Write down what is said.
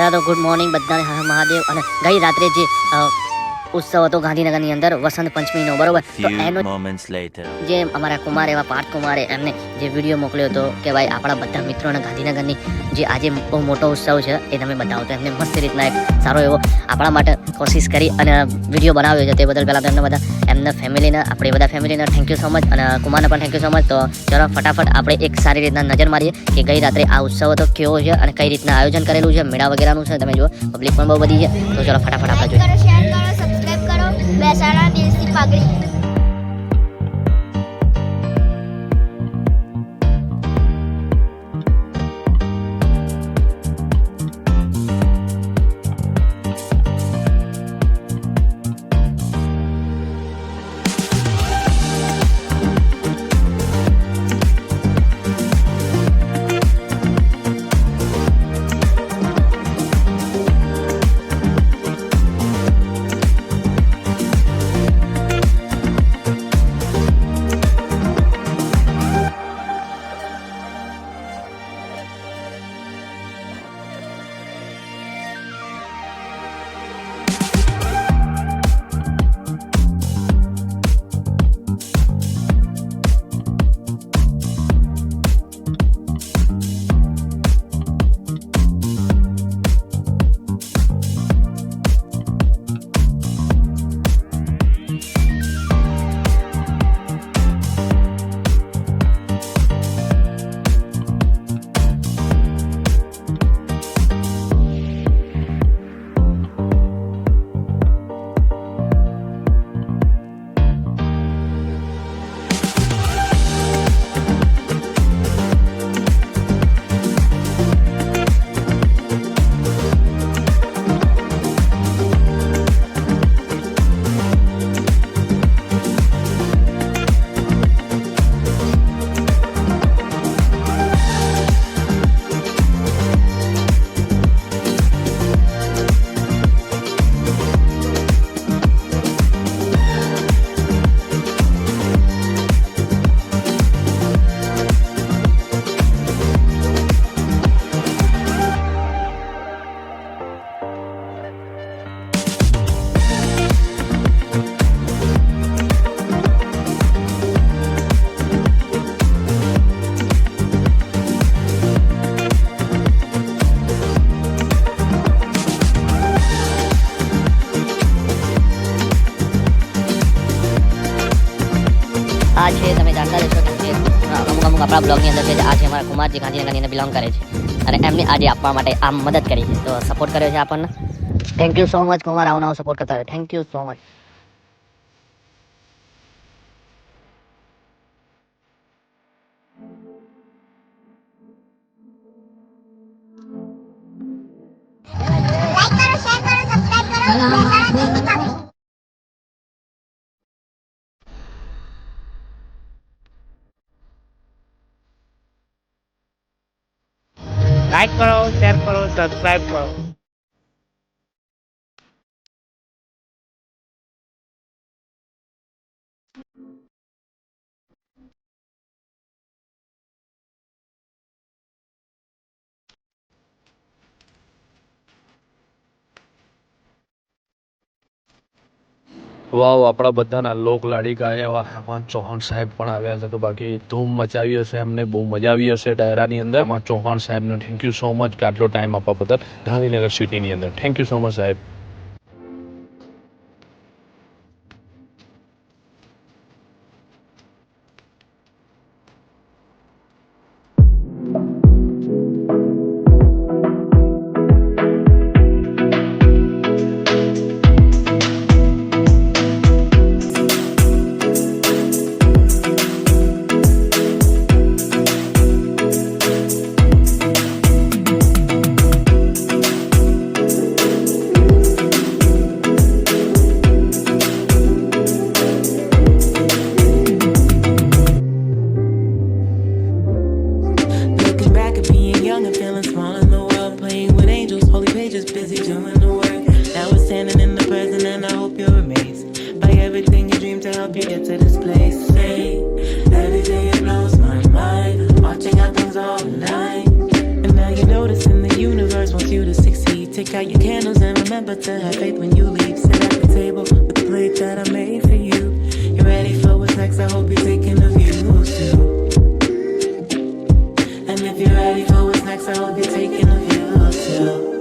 પહેલાં તો good morning બધાને, હર મહાદેવ. અને ગઈ રાત્રે જે ઉત્સવ હતો ગાંધીનગરની અંદર વસંત પંચમીનો, બરોબર, તો એનો જે અમારા કુમાર એવા પાર્થ કુમારે એમને જે વિડીયો મોકલ્યો હતો કે ભાઈ આપણા બધા મિત્રોને ગાંધીનગરની જે આજે બહુ મોટો ઉત્સવ છે એ તમે બતાવો, તો એમને મસ્ત રીતના એક સારો એવો આપણા માટે કોશિશ કરી અને વિડીયો બનાવ્યો છે. તે બદલ પહેલાં તો એમને બધા એમના ફેમિલીને, આપણે બધા ફેમિલીને થેન્ક યુ સો મચ, અને કુમારને પણ થેન્ક યુ સો મચ. તો ચલો ફટાફટ આપણે એક સારી રીતના નજર મારીએ કે ગઈ રાત્રે આ ઉત્સવ હતો કેવો છે અને કઈ રીતના આયોજન કરેલું છે, મેળા વગેરેનું છે. તમે જુઓ પબ્લિક પણ બહુ બધી છે, તો ચલો ફટાફટ આપણે જોઈએ. બેસાડા દેશી પાઘડી. આ છે તમે જાણતા જશો કે જે અમુક આપણા બ્લોગની અંદર છે, આ છે અમારા કુમાર જે ગાંધીનગરની અંદર બિલોંગ કરે છે અને એમને આજે આપવા માટે આ મદદ કરી છે, તો સપોર્ટ કર્યો છે આપણને. Thank you so much Kumar, આવો નવો સપોર્ટ કરતા રહે. Thank you so much. Like કરો, શેર કરો, સબસ્ક્રાઇબ કરો. વાવ, આપણા બધાના લોક લાડીકા એવા હેમંત ચૌહાણ સાહેબ પણ આવ્યા છે, તો બાકી ધૂમ મચાવી હશે, એમને બહુ મજા આવી હશે ડાયરાની અંદર. હેમંત ચૌહાણ સાહેબને થેન્ક યુ સો મચ કે આટલો ટાઈમ આપવા બદલ ગાંધીનગર સિટીની અંદર. થેન્ક યુ સો મચ સાહેબ. help you get to this place. Hey, every day it blows my mind. Watching how things all align. And now you notice in the universe wants you to succeed. out your candles and remember to have faith when you leave. Sit at the table with the plate that I made for you. You ready for what's next? I hope you're thinking of you too. And if you're ready for what's next, I hope you're thinking of you too.